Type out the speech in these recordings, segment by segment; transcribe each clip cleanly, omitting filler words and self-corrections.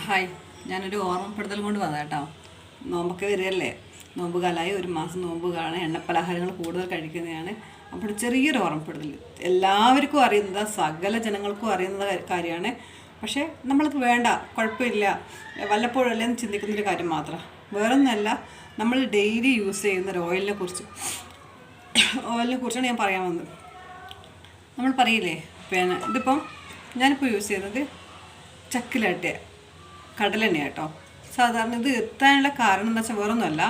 Hi, ഞാനൊരു ഓർമ്മപ്പെടുത്തൽ കൊണ്ട് വന്നതാ കേട്ടോ. നോമ്പൊക്കെ വരികയല്ലേ, നോമ്പ് കാലമായി. ഒരു മാസം നോമ്പ് കാണാൻ എണ്ണപ്പലഹാരങ്ങൾ കൂടുതൽ കഴിക്കുന്നതാണ്. അപ്പോൾ ചെറിയൊരു ഓർമ്മപ്പെടുത്തൽ എല്ലാവർക്കും അറിയുന്നത്, സകല ജനങ്ങൾക്കും അറിയുന്ന കാര്യമാണ്. പക്ഷേ നമ്മൾക്ക് വേണ്ട, കുഴപ്പമില്ല, വല്ലപ്പോഴും അല്ലെന്ന് ചിന്തിക്കുന്നൊരു കാര്യം മാത്രമാണ്. വേറൊന്നല്ല, നമ്മൾ ഡെയിലി യൂസ് ചെയ്യുന്ന ഒരു ഓയിലിനെ കുറിച്ചാണ് ഞാൻ പറയാൻ വന്നത്. നമ്മൾ പറയില്ലേ, പിന്നെ ഇതിപ്പം ഞാനിപ്പോൾ യൂസ് ചെയ്യുന്നത് ചക്കിലാട്ടിയ കടലെണ്ണ കേട്ടോ. സാധാരണ ഇത് എത്താനുള്ള കാരണം എന്താ വെച്ചാൽ വേറൊന്നുമല്ല,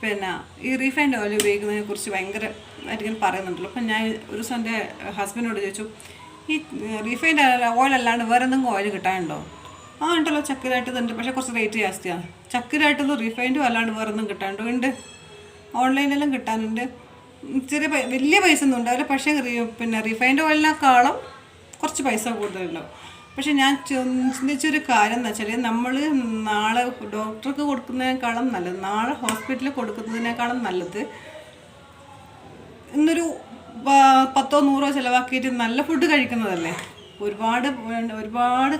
പിന്നെ ഈ റീഫൈൻഡ് ഓയിൽ ഉപയോഗിക്കുന്നതിനെ കുറിച്ച് ഭയങ്കരമായിട്ട് പറയുന്നുണ്ടല്ലോ. അപ്പം ഞാൻ ഒരു ദിവസം എൻ്റെ ഹസ്ബൻഡിനോട് ചോദിച്ചു, ഈ റീഫൈൻഡ് ഓയിൽ അല്ലാണ്ട് വേറെ എന്തെങ്കിലും ഓയിൽ കിട്ടാനുണ്ടോ? ഉണ്ടല്ലോ, ചക്കിലായിട്ടതുണ്ട്, പക്ഷേ കുറച്ച് റേറ്റ് ജാസ്തിയാണ്. ചക്കിലായിട്ടത് റീഫൈൻഡും അല്ലാണ്ട് വേറെ ഒന്നും കിട്ടാനുണ്ടോ? ഉണ്ട്, ഓൺലൈനിലെല്ലാം കിട്ടാനുണ്ട്. ചെറിയ വലിയ പൈസ ഒന്നും ഉണ്ടാവില്ല, പക്ഷേ പിന്നെ റീഫൈൻഡ് ഓയിലിനേക്കാളും കുറച്ച് പൈസ കൂടുതലുണ്ടാവും. പക്ഷെ ഞാൻ ചിന്തിച്ചൊരു കാര്യം എന്ന് വെച്ചാൽ, നമ്മൾ നാളെ ഡോക്ടർക്ക് കൊടുക്കുന്നതിനേക്കാളും നല്ലത്, നാളെ ഹോസ്പിറ്റലിൽ കൊടുക്കുന്നതിനേക്കാളും നല്ലത് ഇന്നൊരു 10-100 ചിലവാക്കിയിട്ട് നല്ല ഫുഡ് കഴിക്കുന്നതല്ലേ. ഒരുപാട്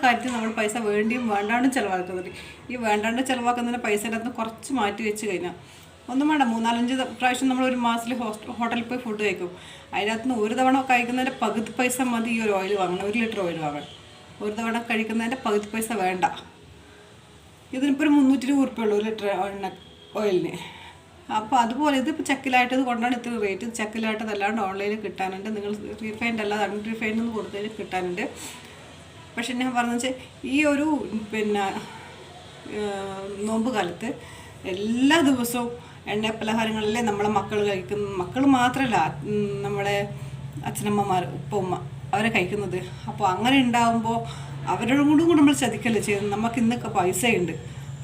കാര്യത്തിൽ നമ്മൾ പൈസ വേണ്ടിയും വേണ്ടാണ്ടും ചിലവാക്കുന്നത്. ഈ വേണ്ടാണ്ട് ചിലവാക്കുന്നതിന് പൈസയുടെ അകത്ത് കുറച്ച് മാറ്റി വെച്ച് കഴിഞ്ഞാൽ ഒന്നും വേണ്ട, 3-4-5 പ്രാവശ്യം നമ്മൾ ഒരു മാസത്തിൽ ഹോട്ടലിൽ പോയി ഫുഡ് കഴിക്കും. അതിനകത്ത് നിന്ന് ഒരു തവണ കഴിക്കുന്നതിൻ്റെ പകുതി പൈസ മതി ഈ ഒരു ഓയിൽ വാങ്ങണം, 1 ലിറ്റർ ഓയിൽ വാങ്ങണം. ഒരു തവണ കഴിക്കുന്നതിൻ്റെ പകുതി പൈസ വേണ്ട. ഇതിനിപ്പോൾ ഒരു 320 ഉറുപ്പിക 1 ലിറ്റർ ഓയിലിന്. അപ്പോൾ അതുപോലെ ഇതിപ്പോൾ ചക്കിലായിട്ടത് കൊണ്ടാണ് ഇത്ര റേറ്റ്. ചക്കിലായിട്ടതല്ലാണ്ട് ഓൺലൈനിൽ കിട്ടാനുണ്ട്. നിങ്ങൾ റീഫൈൻഡ് അല്ലാതെ അൺറീഫൈൻഡ് എന്ന് കൊടുത്തതിൽ കിട്ടാനുണ്ട്. പക്ഷെ ഞാൻ പറഞ്ഞത് വെച്ചാൽ, ഈ ഒരു പിന്നെ നോമ്പ് കാലത്ത് എല്ലാ ദിവസവും എണ്ണ പലഹാരങ്ങളിലെ നമ്മളെ മക്കൾ കഴിക്കുന്ന, മക്കൾ മാത്രമല്ല, നമ്മളെ അച്ഛനമ്മമാർ, ഉപ്പ അവരെ കഴിക്കുന്നത്. അപ്പോൾ അങ്ങനെ ഉണ്ടാകുമ്പോൾ അവരുടെ കൂടെ നമ്മൾ ചതിക്കല്ലേ ചെയ്യുന്നത്. നമുക്ക് ഇന്നൊക്കെ പൈസയുണ്ട്,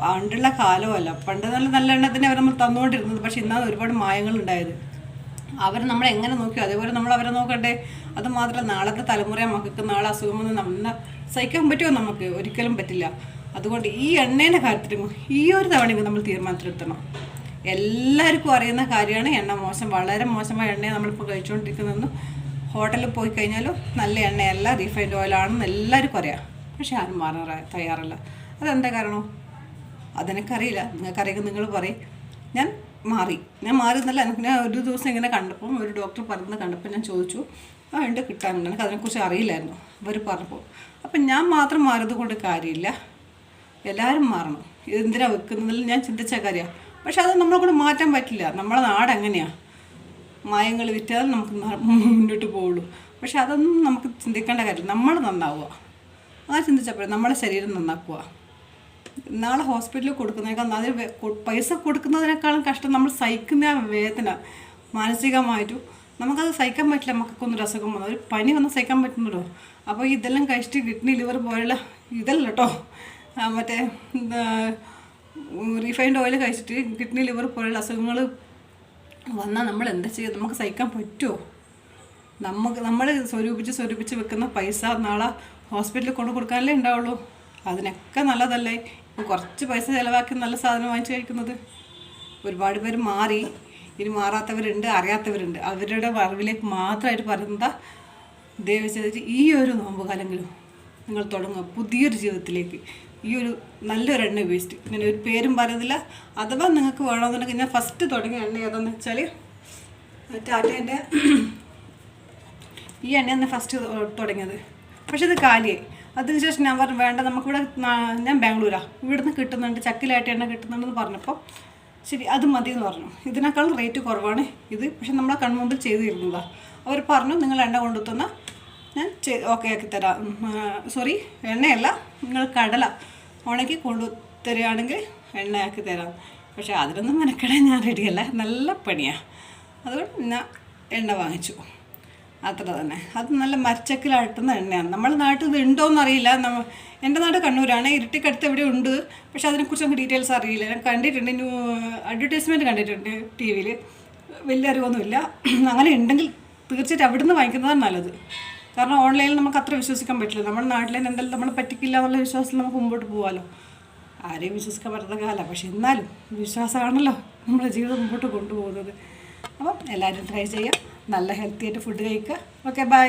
പണ്ടുള്ള കാലമല്ല. പണ്ട് നല്ല എണ്ണത്തിനെ അവർ നമ്മൾ തന്നുകൊണ്ടിരുന്നത്. പക്ഷെ ഇന്നാണ് ഒരുപാട് മായങ്ങളുണ്ടായത്. അവർ നമ്മളെ എങ്ങനെ നോക്കിയോ അതേപോലെ നമ്മൾ അവരെ നോക്കണ്ടേ. അത് മാത്രമല്ല, നാളത്തെ തലമുറ മക്കൾക്ക് നാളെ അസുഖം വന്ന് നമ്മൾ സഹിക്കാൻ പറ്റുമോ? നമുക്ക് ഒരിക്കലും പറ്റില്ല. അതുകൊണ്ട് ഈ എണ്ണേൻ്റെ കാര്യത്തിലും ഈ ഒരു തവണയെങ്കിലും നമ്മൾ തീരുമാനത്തിലെത്തണം. എല്ലാവർക്കും അറിയുന്ന കാര്യമാണ്, എണ്ണ മോശം, വളരെ മോശമായ എണ്ണയാണ് നമ്മളിപ്പോൾ കഴിച്ചുകൊണ്ടിരിക്കുന്നതെന്ന്. ഹോട്ടലിൽ പോയി കഴിഞ്ഞാലും നല്ല എണ്ണയല്ല, റീഫൈൻഡ് ഓയിലാണെന്ന് എല്ലാവർക്കും അറിയാം. പക്ഷെ ആരും മാറാൻ തയ്യാറല്ല. അതെന്താ കാരണം? അതെനിക്കറിയില്ല. നിങ്ങൾക്കറിയാം, നിങ്ങൾ പറയും. ഞാൻ മാറി എന്നല്ല. ഞാൻ ഒരു ദിവസം ഇങ്ങനെ കണ്ടപ്പോൾ, ഒരു ഡോക്ടർ പറയുന്നത് കണ്ടപ്പോൾ ഞാൻ ചോദിച്ചു, ഉണ്ട്, കിട്ടാനുണ്ട്. എനിക്ക് അതിനെക്കുറിച്ച് അറിയില്ലായിരുന്നു. അവർ പറഞ്ഞപ്പോൾ. അപ്പം ഞാൻ മാത്രം മാറിയത് കൊണ്ട് കാര്യമില്ല, എല്ലാവരും മാറണം. ഇതെന്തിനാണ് വെക്കുന്നതിൽ ഞാൻ ചിന്തിച്ച കാര്യമാണ്. പക്ഷെ അത് നമ്മളെ കൂടെ മാറ്റാൻ പറ്റില്ല. നമ്മളെ നാട് എങ്ങനെയാണ്, മായങ്ങൾ വിറ്റാൽ നമുക്ക് മുന്നോട്ട് പോവുള്ളൂ. പക്ഷെ അതൊന്നും നമുക്ക് ചിന്തിക്കേണ്ട കാര്യമില്ല. നമ്മൾ നന്നാവുക, ആ ചിന്തിച്ചപ്പോഴേ നമ്മളെ ശരീരം നന്നാക്കുക. നാളെ ഹോസ്പിറ്റലിൽ കൊടുക്കുന്നതിനേക്കാൾ, അതിന് പൈസ കൊടുക്കുന്നതിനേക്കാളും കഷ്ടം നമ്മൾ സഹിക്കുന്ന വേദന. മാനസികമായിട്ടും നമുക്കത് സഹിക്കാൻ പറ്റില്ല. മക്കൾക്കൊന്നും അസുഖം വന്നു, ഒരു പനി വന്ന് സഹിക്കാൻ പറ്റുന്നുണ്ടോ? അപ്പോൾ ഇതെല്ലാം കഴിച്ചിട്ട് കിഡ്നി ലിവർ പോലുള്ള ഇതല്ല കേട്ടോ, മറ്റേ റീഫൈൻഡ് ഓയിൽ കഴിച്ചിട്ട് കിഡ്നി ലിവർ പോലുള്ള അസുഖങ്ങൾ വന്നാൽ നമ്മൾ എന്താ ചെയ്യുക? നമുക്ക് സഹിക്കാൻ പറ്റുമോ? നമ്മൾ സ്വരൂപിച്ച് വെക്കുന്ന പൈസ നാളെ ഹോസ്പിറ്റലിൽ കൊണ്ട് കൊടുക്കാനല്ലേ ഉണ്ടാവുള്ളൂ. അതിനൊക്കെ നല്ലതല്ലേ ഇപ്പോൾ കുറച്ച് പൈസ ചിലവാക്കി നല്ല സാധനം വാങ്ങിച്ച് കഴിക്കുന്നത്. ഒരുപാട് പേര് മാറി, ഇനി മാറാത്തവരുണ്ട്, അറിയാത്തവരുണ്ട്. അവരുടെ അറിവിലേക്ക് മാത്രമായിട്ട് പറയുന്നതാ. ദയവ് ചെയ്തിട്ട് ഈ ഒരു നോമ്പുകാലെങ്കിലും നിങ്ങൾ തുടങ്ങുക പുതിയൊരു ജീവിതത്തിലേക്ക്. ഈ ഒരു നല്ലൊരു എണ്ണ ഉപയോഗിച്ചിട്ട്, ഇങ്ങനെ ഒരു പേരും പറയുന്നില്ല. അഥവാ നിങ്ങൾക്ക് വേണമെന്നുണ്ടെങ്കിൽ, ഞാൻ ഫസ്റ്റ് തുടങ്ങിയ എണ്ണ ഏതാണെന്ന് വെച്ചാൽ ടാറ്റേൻ്റെ ഈ എണ്ണയാണ് ഫസ്റ്റ് തുടങ്ങിയത്. പക്ഷെ ഇത് കാലിയായി. അതിനുശേഷം ഞാൻ പറഞ്ഞു, വേണ്ട, നമുക്കിവിടെ, ഞാൻ ബാംഗ്ലൂരാണ്, ഇവിടുന്ന് കിട്ടുന്നുണ്ട്, ചക്കിലായിട്ട് എണ്ണ കിട്ടുന്നുണ്ടെന്ന് പറഞ്ഞപ്പോൾ ശരി, അത് മതി എന്ന് പറഞ്ഞു. ഇതിനേക്കാൾ റേറ്റ് കുറവാണ് ഇത്, പക്ഷെ നമ്മളെ കൺമുമ്പിൽ ചെയ്ത് തരുന്നതാണ്. അവർ പറഞ്ഞു, നിങ്ങൾ എണ്ണ കൊണ്ടുതന്നാൽ ഞാൻ ഓക്കെ ആക്കി തരാം. സോറി, എണ്ണയല്ല, നിങ്ങൾ കടല ഉണക്കി കൊണ്ടു തരികയാണെങ്കിൽ എണ്ണയാക്കി തരാം. പക്ഷേ അതിനൊന്നും മെനക്കെടാൻ ഞാൻ റെഡിയല്ല, നല്ല പണിയാണ്. അതുകൊണ്ട് ഞാൻ എണ്ണ വാങ്ങിച്ചു, അത്ര തന്നെ. അത് നല്ല മരച്ചക്കിലാട്ടുന്ന എണ്ണയാണ്. നമ്മുടെ നാട്ടിൽ ഇത് ഉണ്ടോയെന്നറിയില്ല. എൻ്റെ നാട് കണ്ണൂരാണ്, ഇരിട്ടിക്കടുത്ത് എവിടെ ഉണ്ട്. പക്ഷേ അതിനെക്കുറിച്ച് ഡീറ്റെയിൽസ് അറിയില്ല. ഞാൻ കണ്ടിട്ടുണ്ട്, അഡ്വർടൈസ്മെൻറ്റ് കണ്ടിട്ടുണ്ട് ടി വിയിൽ. വലിയ അറിവൊന്നുമില്ല. അങ്ങനെ ഉണ്ടെങ്കിൽ തീർച്ചയായിട്ടും അവിടെ നിന്ന് വാങ്ങിക്കുന്നതാണ് നല്ലത്. കാരണം ഓൺലൈനിൽ നമുക്ക് അത്ര വിശ്വസിക്കാൻ പറ്റില്ല. നമ്മുടെ നാട്ടിൽ തന്നെ എന്തായാലും നമ്മളെ പറ്റിക്കില്ല എന്നുള്ള വിശ്വാസത്തിൽ നമുക്ക് മുമ്പോട്ട് പോകാമല്ലോ. ആരെയും വിശ്വസിക്കാൻ പറ്റുന്ന കാലമാണ്, പക്ഷെ എന്നാലും വിശ്വാസമാണല്ലോ നമ്മുടെ ജീവിതം മുമ്പോട്ട് കൊണ്ടുപോകുന്നത്. അപ്പം എല്ലാവരും ട്രൈ ചെയ്യുക, നല്ല ഹെൽത്തി ആയിട്ട് ഫുഡ് കഴിക്കുക. Okay, by.